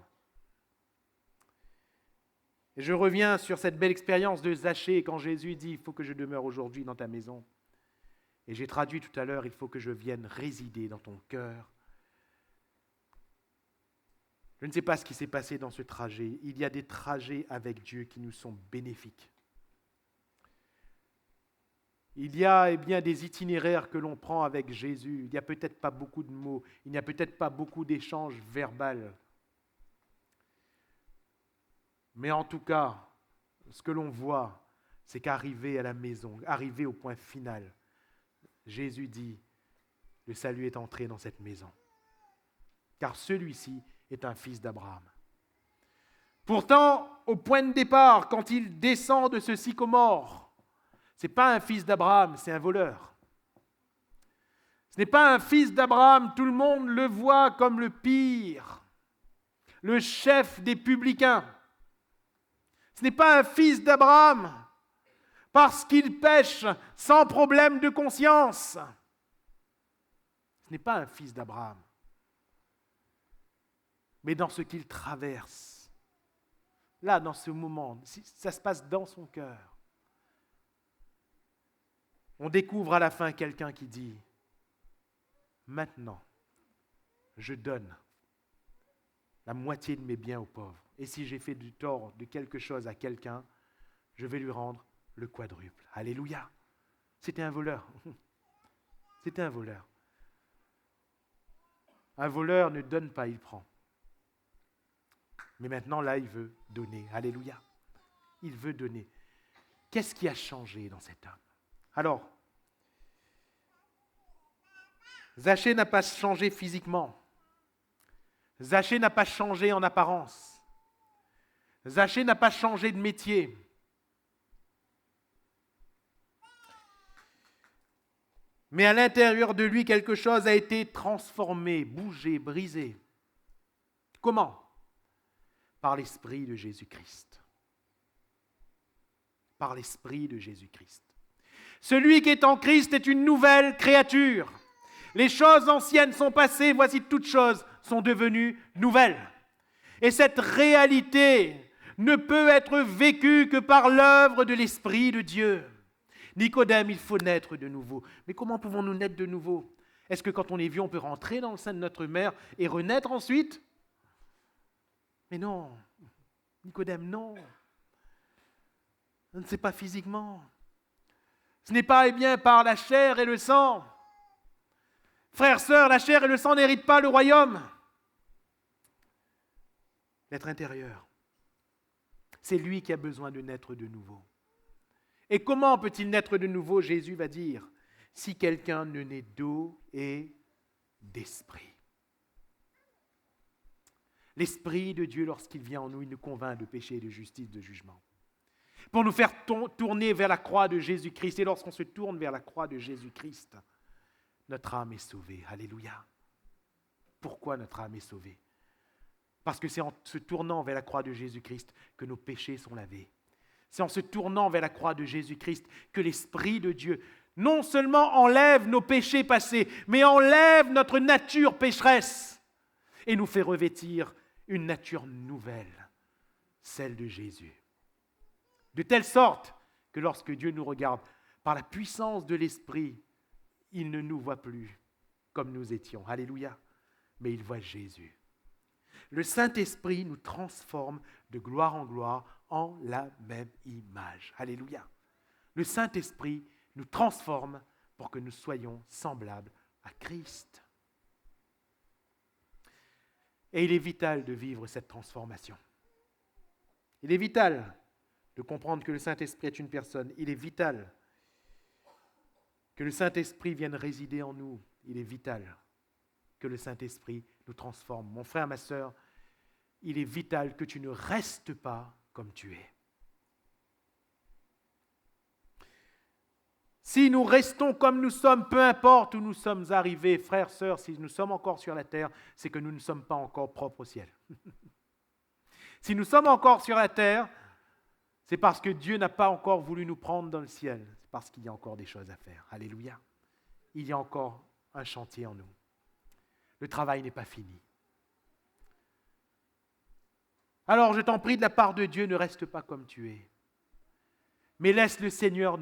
Speaker 1: Et je reviens sur cette belle expérience de Zachée quand Jésus dit « Il faut que je demeure aujourd'hui dans ta maison ». Et j'ai traduit tout à l'heure « Il faut que je vienne résider dans ton cœur ». Je ne sais pas ce qui s'est passé dans ce trajet. Il y a des trajets avec Dieu qui nous sont bénéfiques. Il y a bien des itinéraires que l'on prend avec Jésus. Il n'y a peut-être pas beaucoup de mots. Il n'y a peut-être pas beaucoup d'échanges verbaux. Mais en tout cas, ce que l'on voit, c'est qu'arrivé à la maison, arrivé au point final, Jésus dit, le salut est entré dans cette maison. Car celui-ci est un fils d'Abraham. Pourtant, au point de départ, quand il descend de ce sycomore, ce n'est pas un fils d'Abraham, c'est un voleur. Ce n'est pas un fils d'Abraham, tout le monde le voit comme le pire, le chef des publicains. Ce n'est pas un fils d'Abraham parce qu'il pêche sans problème de conscience. Ce n'est pas un fils d'Abraham. Mais dans ce qu'il traverse, là, dans ce moment, ça se passe dans son cœur. On découvre à la fin quelqu'un qui dit « Maintenant, je donne la moitié de mes biens aux pauvres. Et si j'ai fait du tort de quelque chose à quelqu'un, je vais lui rendre le quadruple. » Alléluia. C'était un voleur. C'était un voleur. Un voleur ne donne pas, il prend. Mais maintenant, là, il veut donner. Alléluia. Il veut donner. Qu'est-ce qui a changé dans cet homme? Alors, Zachée n'a pas changé physiquement. Zachée n'a pas changé en apparence. Zachée n'a pas changé de métier. Mais à l'intérieur de lui, quelque chose a été transformé, bougé, brisé. Comment? Par l'Esprit de Jésus-Christ. Par l'Esprit de Jésus-Christ. Celui qui est en Christ est une nouvelle créature. Les choses anciennes sont passées, voici toutes choses sont devenues nouvelles. Et cette réalité ne peut être vécue que par l'œuvre de l'Esprit de Dieu. Nicodème, il faut naître de nouveau. Mais comment pouvons-nous naître de nouveau? Est-ce que quand on est vieux, on peut rentrer dans le sein de notre mère et renaître ensuite? Mais non, Nicodème, non. Ce n'est pas physiquement. Ce n'est pas bien par la chair et le sang. Frères, sœurs, la chair et le sang n'héritent pas le royaume. L'être intérieur, c'est lui qui a besoin de naître de nouveau. Et comment peut-il naître de nouveau? Jésus va dire, si quelqu'un ne naît d'eau et d'esprit. L'Esprit de Dieu, lorsqu'il vient en nous, il nous convainc de péché, de justice, de jugement. Pour nous faire tourner vers la croix de Jésus-Christ. Et lorsqu'on se tourne vers la croix de Jésus-Christ, notre âme est sauvée. Alléluia. Pourquoi notre âme est sauvée? Parce que c'est en se tournant vers la croix de Jésus-Christ que nos péchés sont lavés. C'est en se tournant vers la croix de Jésus-Christ que l'Esprit de Dieu non seulement enlève nos péchés passés, mais enlève notre nature pécheresse et nous fait revêtir une nature nouvelle, celle de Jésus. De telle sorte que lorsque Dieu nous regarde, par la puissance de l'Esprit, il ne nous voit plus comme nous étions. Alléluia. Mais il voit Jésus. Le Saint-Esprit nous transforme de gloire en gloire en la même image. Alléluia. Le Saint-Esprit nous transforme pour que nous soyons semblables à Christ. Et il est vital de vivre cette transformation. Il est vital de comprendre que le Saint-Esprit est une personne. Il est vital que le Saint-Esprit vienne résider en nous. Il est vital que le Saint-Esprit nous transforme. Mon frère, ma sœur, il est vital que tu ne restes pas comme tu es. Si nous restons comme nous sommes, peu importe où nous sommes arrivés, frères, sœurs, si nous sommes encore sur la terre, c'est que nous ne sommes pas encore propres au ciel. Si nous sommes encore sur la terre, C'est parce que Dieu n'a pas encore voulu nous prendre dans le ciel. C'est parce qu'il y a encore des choses à faire. Alléluia. Il y a encore un chantier en nous. Le travail n'est pas fini. Alors je t'en prie, de la part de Dieu, ne reste pas comme tu es. Mais laisse le Seigneur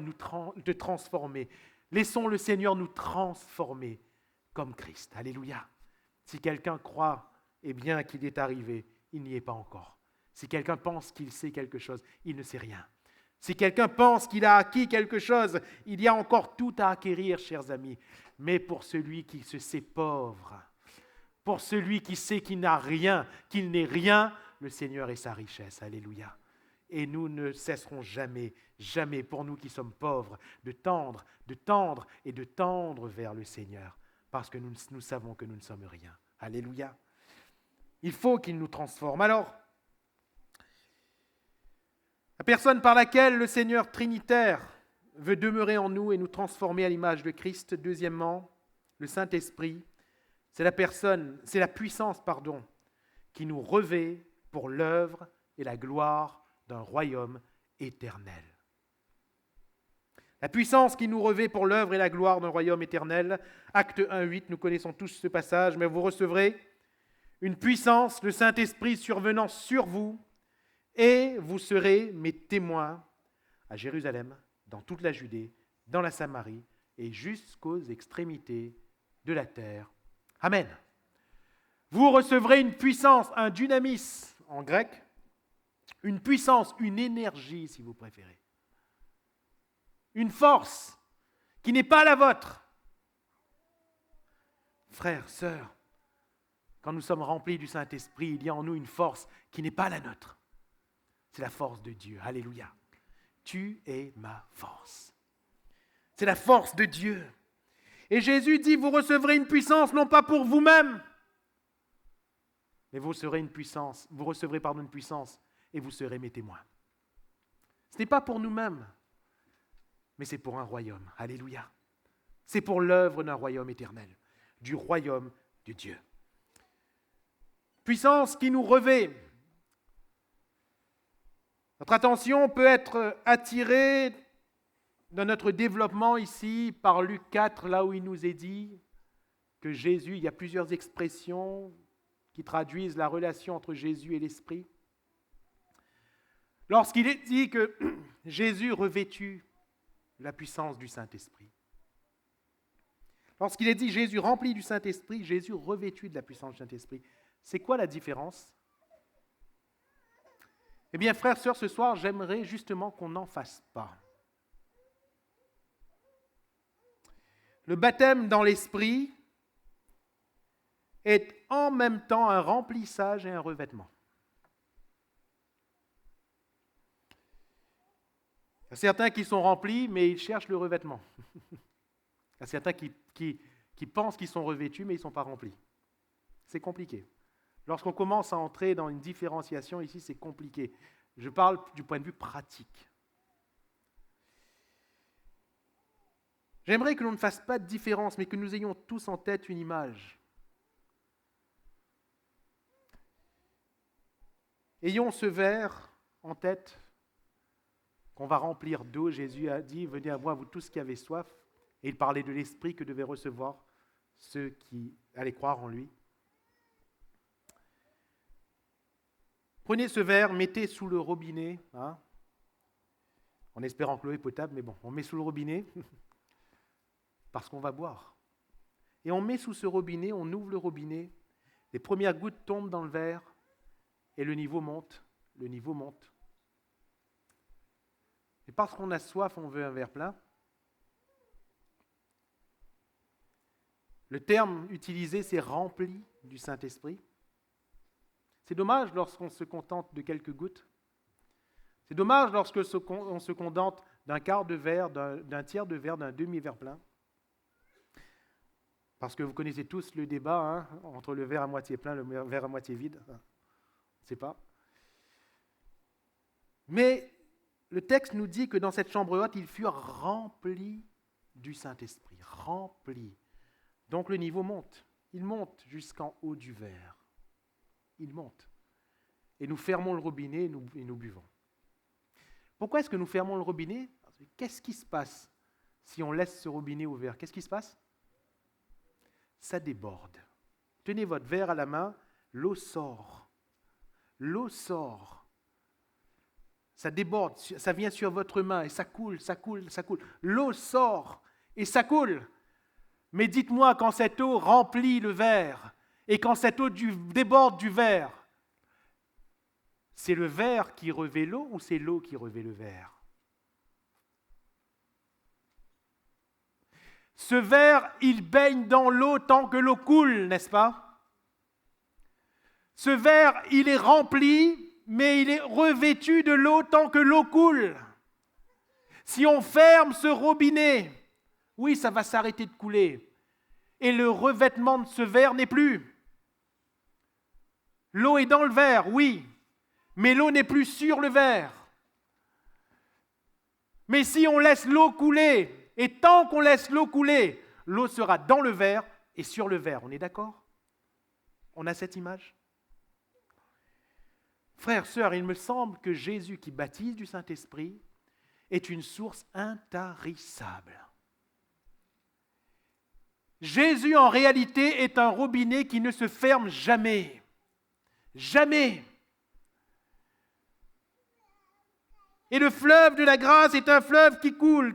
Speaker 1: te transformer. Laissons le Seigneur nous transformer comme Christ. Alléluia. Si quelqu'un croit bien qu'il est arrivé, il n'y est pas encore. Si quelqu'un pense qu'il sait quelque chose, il ne sait rien. Si quelqu'un pense qu'il a acquis quelque chose, il y a encore tout à acquérir, chers amis. Mais pour celui qui se sait pauvre, pour celui qui sait qu'il n'a rien, qu'il n'est rien, le Seigneur est sa richesse. Alléluia. Et nous ne cesserons jamais, jamais, pour nous qui sommes pauvres, de tendre et de tendre vers le Seigneur, parce que nous savons que nous ne sommes rien. Alléluia. Il faut qu'il nous transforme. Alors, la personne par laquelle le Seigneur Trinitaire veut demeurer en nous et nous transformer à l'image de Christ, deuxièmement, le Saint-Esprit, c'est la puissance, qui nous revêt pour l'œuvre et la gloire d'un royaume éternel. La puissance qui nous revêt pour l'œuvre et la gloire d'un royaume éternel. Acte 1:8, nous connaissons tous ce passage, mais vous recevrez une puissance, le Saint-Esprit survenant sur vous, et vous serez mes témoins à Jérusalem, dans toute la Judée, dans la Samarie et jusqu'aux extrémités de la terre. Amen. Vous recevrez une puissance, un dynamis en grec, une puissance, une énergie si vous préférez. Une force qui n'est pas la vôtre. Frères, sœurs, quand nous sommes remplis du Saint-Esprit, il y a en nous une force qui n'est pas la nôtre. C'est la force de Dieu. Alléluia. Tu es ma force. C'est la force de Dieu. Et Jésus dit, vous recevrez une puissance, non pas pour vous-même, mais vous recevrez une puissance et vous serez mes témoins. Ce n'est pas pour nous-mêmes, mais c'est pour un royaume. Alléluia. C'est pour l'œuvre d'un royaume éternel, du royaume de Dieu. Puissance qui nous revêt. Notre attention peut être attirée dans notre développement ici par Luc 4, là où il nous est dit que Jésus, il y a plusieurs expressions qui traduisent la relation entre Jésus et l'Esprit. Lorsqu'il est dit que Jésus revêtu de la puissance du Saint-Esprit. Lorsqu'il est dit Jésus rempli du Saint-Esprit, Jésus revêtu de la puissance du Saint-Esprit. C'est quoi la différence? Eh bien, frères, sœurs, ce soir, j'aimerais justement qu'on n'en fasse pas. Le baptême dans l'Esprit est en même temps un remplissage et un revêtement. Il y a certains qui sont remplis, mais ils cherchent le revêtement. Il y a certains qui pensent qu'ils sont revêtus, mais ils ne sont pas remplis. C'est compliqué. Lorsqu'on commence à entrer dans une différenciation, ici, c'est compliqué. Je parle du point de vue pratique. J'aimerais que l'on ne fasse pas de différence, mais que nous ayons tous en tête une image. Ayons ce verre en tête qu'on va remplir d'eau. Jésus a dit, venez à moi, vous tous qui avez soif. Et il parlait de l'Esprit que devaient recevoir ceux qui allaient croire en lui. Prenez ce verre, mettez sous le robinet, en espérant que l'eau est potable, mais bon, on met sous le robinet parce qu'on va boire. Et on met sous ce robinet, on ouvre le robinet, les premières gouttes tombent dans le verre et le niveau monte. Et parce qu'on a soif, on veut un verre plein. Le terme utilisé, c'est rempli du Saint-Esprit. C'est dommage lorsqu'on se contente de quelques gouttes. C'est dommage lorsqu'on se contente d'un quart de verre, d'un tiers de verre, d'un demi-verre plein. Parce que vous connaissez tous le débat entre le verre à moitié plein et le verre à moitié vide. On ne sait pas. Mais le texte nous dit que dans cette chambre haute, ils furent remplis du Saint-Esprit. Remplis. Donc le niveau monte. Il monte jusqu'en haut du verre. Il monte. Et nous fermons le robinet et nous buvons. Pourquoi est-ce que nous fermons le robinet? Qu'est-ce qui se passe si on laisse ce robinet ouvert? Qu'est-ce qui se passe? Ça déborde. Tenez votre verre à la main, l'eau sort. L'eau sort. Ça déborde, ça vient sur votre main et ça coule, ça coule, ça coule. L'eau sort et ça coule. Mais dites-moi, quand cette eau remplit le verre et quand cette eau déborde du verre, c'est le verre qui revêt l'eau ou c'est l'eau qui revêt le verre? Ce verre, il baigne dans l'eau tant que l'eau coule, n'est-ce pas? Ce verre, il est rempli, mais il est revêtu de l'eau tant que l'eau coule. Si on ferme ce robinet, oui, ça va s'arrêter de couler. Et le revêtement de ce verre n'est plus. L'eau est dans le verre, oui, mais l'eau n'est plus sur le verre. Mais si on laisse l'eau couler, et tant qu'on laisse l'eau couler, l'eau sera dans le verre et sur le verre. On est d'accord? On a cette image? Frères, sœurs, il me semble que Jésus qui baptise du Saint-Esprit est une source intarissable. Jésus, en réalité, est un robinet qui ne se ferme jamais. Jamais. Et le fleuve de la grâce est un fleuve qui coule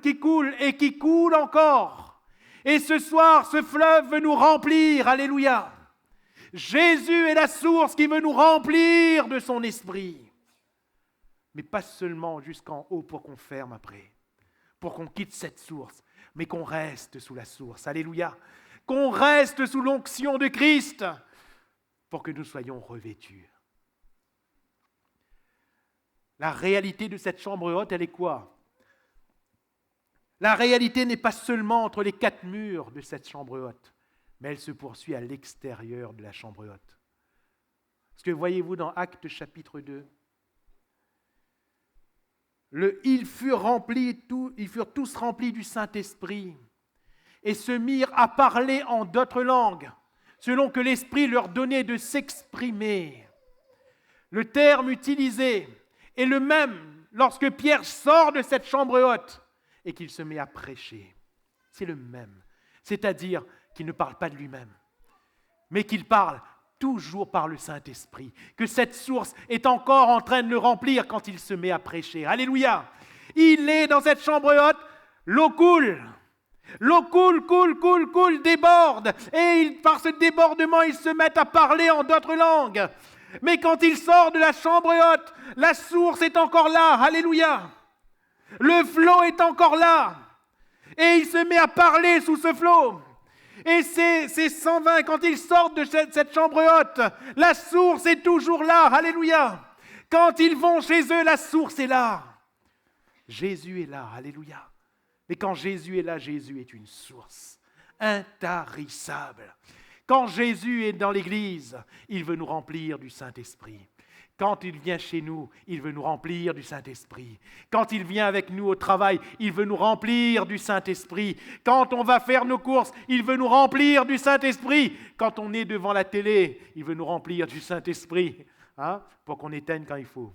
Speaker 1: et qui coule encore. Et ce soir, ce fleuve veut nous remplir. Alléluia. Jésus est la source qui veut nous remplir de son esprit. Mais pas seulement jusqu'en haut pour qu'on ferme après, pour qu'on quitte cette source, mais qu'on reste sous la source. Alléluia. Qu'on reste sous l'onction de Christ pour que nous soyons revêtus. La réalité de cette chambre haute, elle est quoi? La réalité n'est pas seulement entre les quatre murs de cette chambre haute, mais elle se poursuit à l'extérieur de la chambre haute. Parce que voyez-vous dans Actes chapitre 2, ils furent tous remplis du Saint-Esprit et se mirent à parler en d'autres langues, selon que l'Esprit leur donnait de s'exprimer. Le terme utilisé est le même lorsque Pierre sort de cette chambre haute et qu'il se met à prêcher. C'est le même. C'est-à-dire qu'il ne parle pas de lui-même, mais qu'il parle toujours par le Saint-Esprit, que cette source est encore en train de le remplir quand il se met à prêcher. Alléluia! Il est dans cette chambre haute, l'eau coule. L'eau coule, déborde. Et par ce débordement, ils se mettent à parler en d'autres langues. Mais quand il sort de la chambre haute, la source est encore là. Alléluia! Le flot est encore là. Et il se met à parler sous ce flot. Et ces 120, quand ils sortent de cette chambre haute, la source est toujours là. Alléluia! Quand ils vont chez eux, la source est là. Jésus est là. Alléluia! Mais quand Jésus est là, Jésus est une source intarissable. Quand Jésus est dans l'Église, il veut nous remplir du Saint-Esprit. Quand il vient chez nous, il veut nous remplir du Saint-Esprit. Quand il vient avec nous au travail, il veut nous remplir du Saint-Esprit. Quand on va faire nos courses, il veut nous remplir du Saint-Esprit. Quand on est devant la télé, il veut nous remplir du Saint-Esprit, pour qu'on éteigne quand il faut.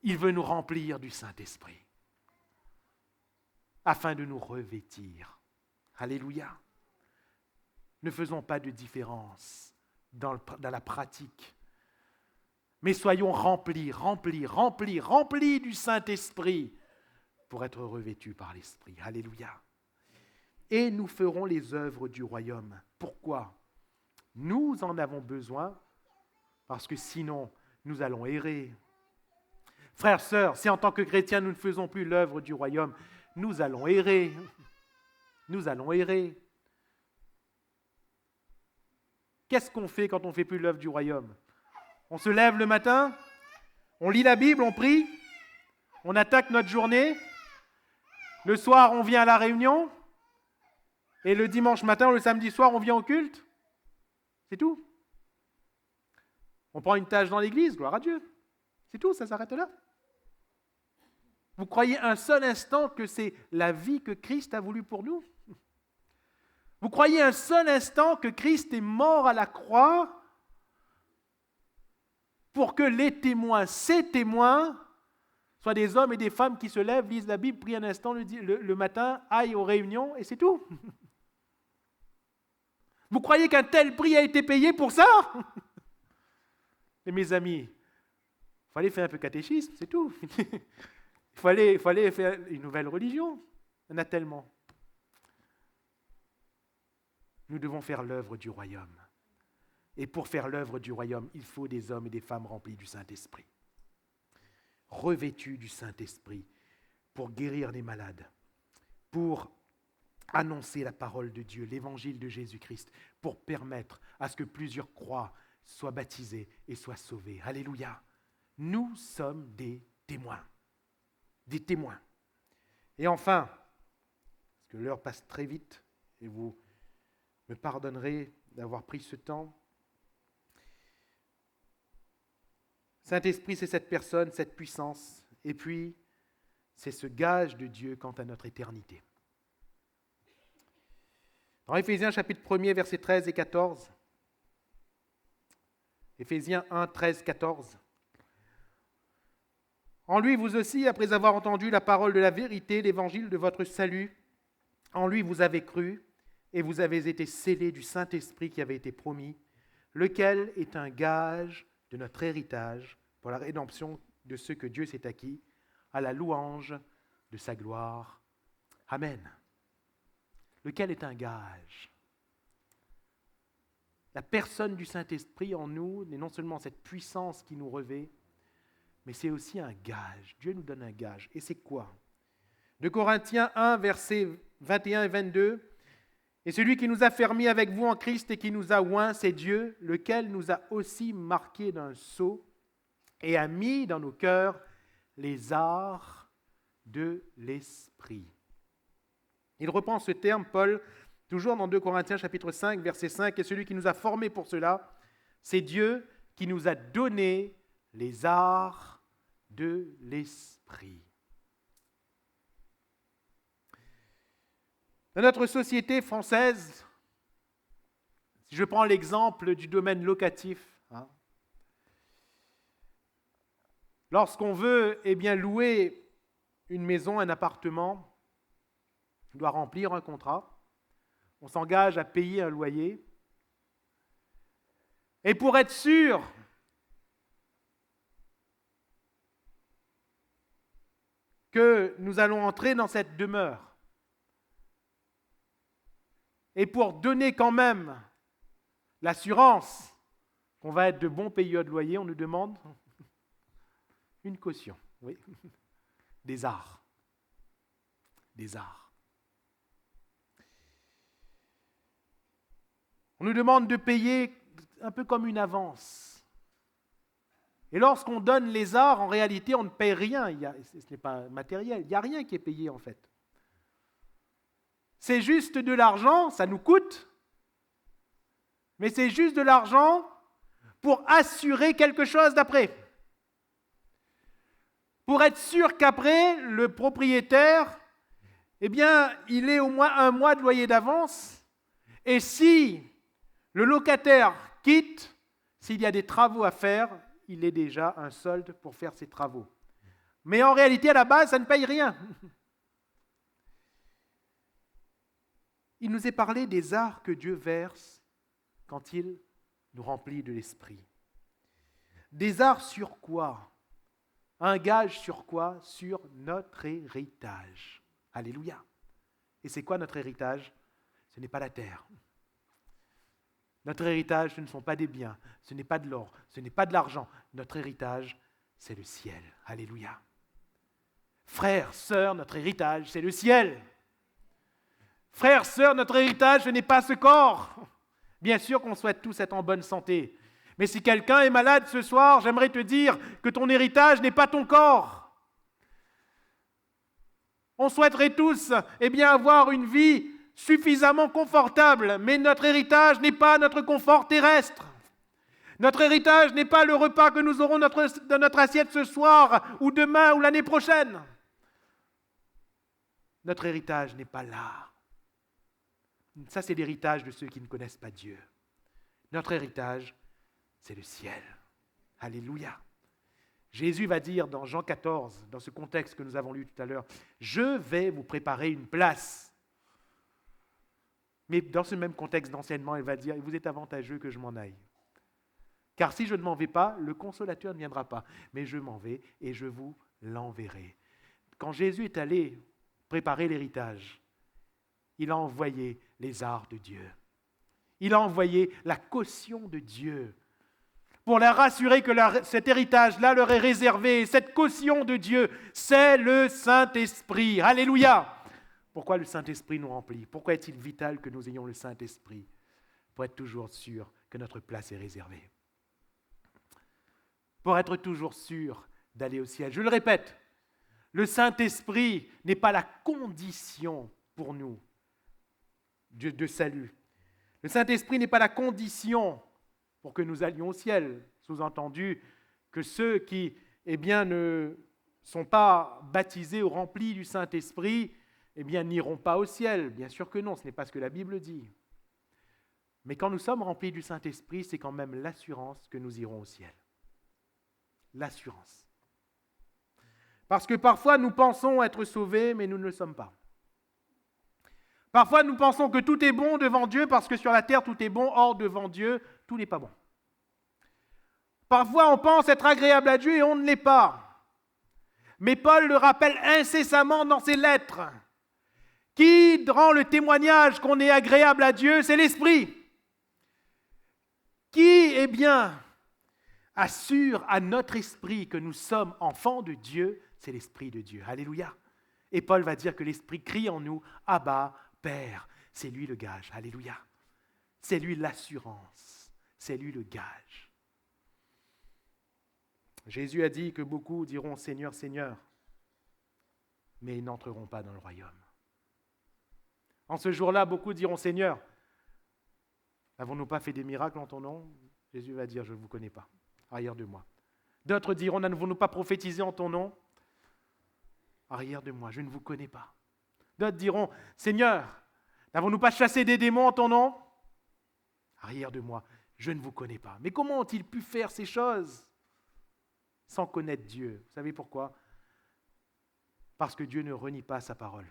Speaker 1: Il veut nous remplir du Saint-Esprit afin de nous revêtir. Alléluia. Ne faisons pas de différence dans la pratique. Mais soyons remplis du Saint-Esprit pour être revêtus par l'Esprit. Alléluia. Et nous ferons les œuvres du royaume. Pourquoi? Nous en avons besoin parce que sinon, nous allons errer. Frères, sœurs, si en tant que chrétiens, nous ne faisons plus l'œuvre du royaume, nous allons errer. Nous allons errer. Qu'est-ce qu'on fait quand on ne fait plus l'œuvre du royaume? On se lève le matin, on lit la Bible, on prie, on attaque notre journée. Le soir, on vient à la réunion. Et le dimanche matin ou le samedi soir, on vient au culte. C'est tout. On prend une tâche dans l'église, gloire à Dieu. C'est tout, ça s'arrête là. Vous croyez un seul instant que c'est la vie que Christ a voulu pour nous? Vous croyez un seul instant que Christ est mort à la croix pour que les témoins, ces témoins, soit des hommes et des femmes qui se lèvent, lisent la Bible, prient un instant le matin, aillent aux réunions, et c'est tout. Vous croyez qu'un tel prix a été payé pour ça? Et mes amis, il fallait faire un peu catéchisme, c'est tout. Il fallait faire une nouvelle religion. Il y en a tellement. Nous devons faire l'œuvre du royaume. Et pour faire l'œuvre du royaume, il faut des hommes et des femmes remplis du Saint-Esprit. Revêtus du Saint-Esprit pour guérir les malades, pour annoncer la parole de Dieu, l'évangile de Jésus-Christ, pour permettre à ce que plusieurs croient, soient baptisés et soient sauvés. Alléluia. Nous sommes des témoins. Des témoins. Et enfin, parce que l'heure passe très vite, et vous me pardonnerez d'avoir pris ce temps, Saint-Esprit, c'est cette personne, cette puissance, et puis c'est ce gage de Dieu quant à notre éternité. Dans Éphésiens chapitre 1er, versets 13 et 14, Éphésiens 1, 13, 14, en lui, vous aussi, après avoir entendu la parole de la vérité, l'évangile de votre salut, en lui vous avez cru, et vous avez été scellés du Saint-Esprit qui avait été promis, lequel est un gage de notre héritage pour la rédemption de ceux que Dieu s'est acquis, à la louange de sa gloire. Amen. Lequel est un gage. La personne du Saint-Esprit en nous n'est non seulement cette puissance qui nous revêt, mais c'est aussi un gage. Dieu nous donne un gage. Et c'est quoi? 2 Corinthiens 1, versets 21 et 22. Et celui qui nous a fermis avec vous en Christ et qui nous a oints, c'est Dieu, lequel nous a aussi marqués d'un sceau et a mis dans nos cœurs les arts de l'Esprit. Il reprend ce terme, Paul, toujours dans 2 Corinthiens chapitre 5, verset 5, et celui qui nous a formés pour cela, c'est Dieu qui nous a donné les arts de l'Esprit. Dans notre société française, si je prends l'exemple du domaine locatif, lorsqu'on veut louer une maison, un appartement, on doit remplir un contrat, on s'engage à payer un loyer, et pour être sûr que nous allons entrer dans cette demeure, et pour donner quand même l'assurance qu'on va être de bons payeurs de loyer, on nous demande une caution, oui, des arts. Des arts. On nous demande de payer un peu comme une avance. Et lorsqu'on donne les arts, en réalité, on ne paye rien. Ce n'est pas matériel. Il n'y a rien qui est payé, en fait. C'est juste de l'argent, ça nous coûte, mais c'est juste de l'argent pour assurer quelque chose d'après. Pour être sûr qu'après, le propriétaire, il ait au moins un mois de loyer d'avance. Et si le locataire quitte, s'il y a des travaux à faire, il ait déjà un solde pour faire ses travaux. Mais en réalité, à la base, ça ne paye rien. Il nous est parlé des arts que Dieu verse quand il nous remplit de l'Esprit. Des arts sur quoi? Un gage sur quoi? Sur notre héritage. Alléluia. Et c'est quoi notre héritage? Ce n'est pas la terre. Notre héritage, ce ne sont pas des biens, ce n'est pas de l'or, ce n'est pas de l'argent. Notre héritage, c'est le ciel. Alléluia. Frères, sœurs, notre héritage, c'est le ciel. Frères, sœurs, notre héritage, ce n'est pas ce corps. Bien sûr qu'on souhaite tous être en bonne santé. Mais si quelqu'un est malade ce soir, j'aimerais te dire que ton héritage n'est pas ton corps. On souhaiterait tous avoir une vie suffisamment confortable, mais notre héritage n'est pas notre confort terrestre. Notre héritage n'est pas le repas que nous aurons dans notre assiette ce soir, ou demain, ou l'année prochaine. Notre héritage n'est pas là. Ça, c'est l'héritage de ceux qui ne connaissent pas Dieu. Notre héritage, c'est le ciel. Alléluia. Jésus va dire dans Jean 14, dans ce contexte que nous avons lu tout à l'heure, « Je vais vous préparer une place ». Mais dans ce même contexte d'enseignement, il va dire « Vous êtes avantageux que je m'en aille. Car si je ne m'en vais pas, le consolateur ne viendra pas. Mais je m'en vais et je vous l'enverrai. » Quand Jésus est allé préparer l'héritage, il a envoyé les arts de Dieu. Il a envoyé la caution de Dieu pour leur rassurer que cet héritage-là leur est réservé. Et cette caution de Dieu, c'est le Saint-Esprit. Alléluia! Pourquoi le Saint-Esprit nous remplit? Pourquoi est-il vital que nous ayons le Saint-Esprit? Pour être toujours sûr que notre place est réservée. Pour être toujours sûr d'aller au ciel. Je le répète, le Saint-Esprit n'est pas la condition pour nous de salut. Le Saint-Esprit n'est pas la condition pour que nous allions au ciel. Sous-entendu que ceux qui ne sont pas baptisés ou remplis du Saint-Esprit n'iront pas au ciel. Bien sûr que non, ce n'est pas ce que la Bible dit. Mais quand nous sommes remplis du Saint-Esprit, c'est quand même l'assurance que nous irons au ciel. L'assurance. Parce que parfois nous pensons être sauvés, mais nous ne le sommes pas. Parfois nous pensons que tout est bon devant Dieu, parce que sur la terre tout est bon, or devant Dieu, tout n'est pas bon. Parfois on pense être agréable à Dieu et on ne l'est pas. Mais Paul le rappelle incessamment dans ses lettres. Qui rend le témoignage qu'on est agréable à Dieu? C'est l'Esprit. Qui, assure à notre esprit que nous sommes enfants de Dieu? C'est l'Esprit de Dieu. Alléluia. Et Paul va dire que l'Esprit crie en nous, Abba, Père. C'est lui le gage. Alléluia. C'est lui l'assurance. C'est lui le gage. Jésus a dit que beaucoup diront Seigneur, Seigneur, mais ils n'entreront pas dans le royaume. En ce jour-là, beaucoup diront Seigneur, n'avons-nous pas fait des miracles en ton nom? Jésus va dire, je ne vous connais pas, arrière de moi. D'autres diront, n'avons-nous pas prophétisé en ton nom? Arrière de moi, je ne vous connais pas. D'autres diront, Seigneur, n'avons-nous pas chassé des démons en ton nom? Arrière de moi, je ne vous connais pas. Mais comment ont-ils pu faire ces choses sans connaître Dieu? Vous savez pourquoi? Parce que Dieu ne renie pas sa parole.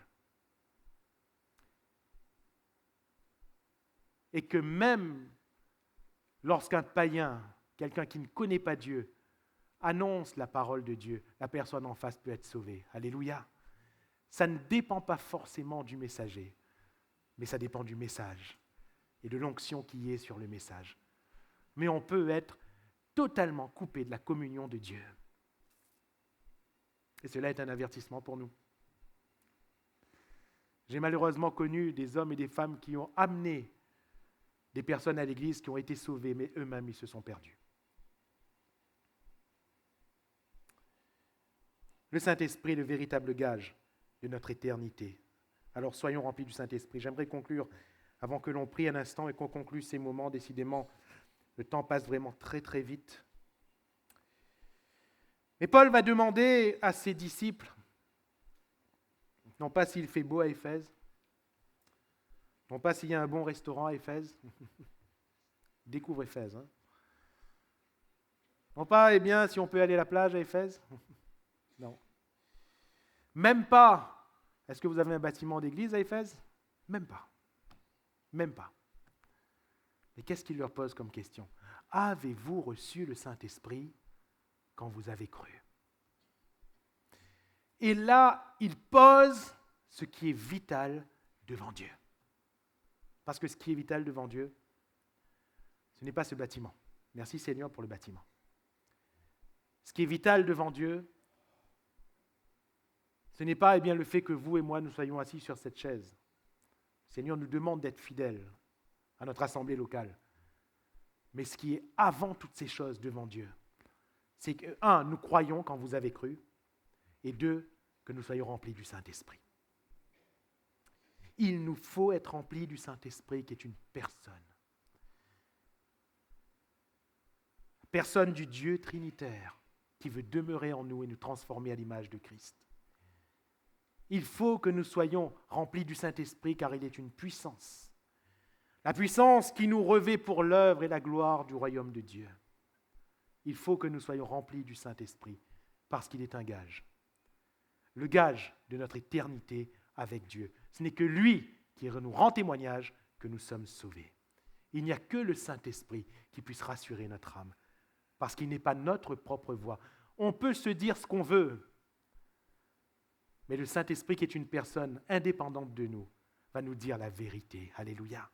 Speaker 1: Et que même lorsqu'un païen, quelqu'un qui ne connaît pas Dieu, annonce la parole de Dieu, la personne en face peut être sauvée. Alléluia. Ça ne dépend pas forcément du messager, mais ça dépend du message et de l'onction qui est sur le message. Mais on peut être totalement coupé de la communion de Dieu. Et cela est un avertissement pour nous. J'ai malheureusement connu des hommes et des femmes qui ont amené des personnes à l'église qui ont été sauvées, mais eux-mêmes, ils se sont perdus. Le Saint-Esprit est le véritable gage de notre éternité. Alors soyons remplis du Saint-Esprit. J'aimerais conclure, avant que l'on prie un instant et qu'on conclue ces moments, décidément, le temps passe vraiment très très vite. Mais Paul va demander à ses disciples, non pas s'il fait beau à Éphèse, non pas s'il y a un bon restaurant à Éphèse, découvre Éphèse. Non pas, si on peut aller à la plage à Éphèse. Non. Même pas, est-ce que vous avez un bâtiment d'église à Éphèse? Même pas. Même pas. Mais qu'est-ce qu'il leur pose comme question? Avez-vous reçu le Saint-Esprit quand vous avez cru? Et là, il pose ce qui est vital devant Dieu. Parce que ce qui est vital devant Dieu, ce n'est pas ce bâtiment. Merci Seigneur pour le bâtiment. Ce qui est vital devant Dieu, ce n'est pas le fait que vous et moi nous soyons assis sur cette chaise. Le Seigneur nous demande d'être fidèles à notre assemblée locale. Mais ce qui est avant toutes ces choses devant Dieu, c'est que, 1, nous croyons quand vous avez cru, et 2, que nous soyons remplis du Saint-Esprit. Il nous faut être remplis du Saint-Esprit qui est une personne. Personne du Dieu trinitaire qui veut demeurer en nous et nous transformer à l'image de Christ. Il faut que nous soyons remplis du Saint-Esprit car il est une puissance. La puissance qui nous revêt pour l'œuvre et la gloire du royaume de Dieu. Il faut que nous soyons remplis du Saint-Esprit Parce qu'il est un gage. Le gage de notre éternité avec Dieu. Ce n'est que lui qui nous rend témoignage que nous sommes sauvés. Il n'y a que le Saint-Esprit qui puisse rassurer notre âme, parce qu'il n'est pas notre propre voix. On peut se dire ce qu'on veut, mais le Saint-Esprit, qui est une personne indépendante de nous, va nous dire la vérité. Alléluia.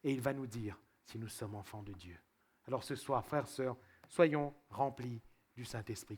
Speaker 1: Et il va nous dire si nous sommes enfants de Dieu. Alors ce soir, frères, sœurs, soyons remplis du Saint-Esprit.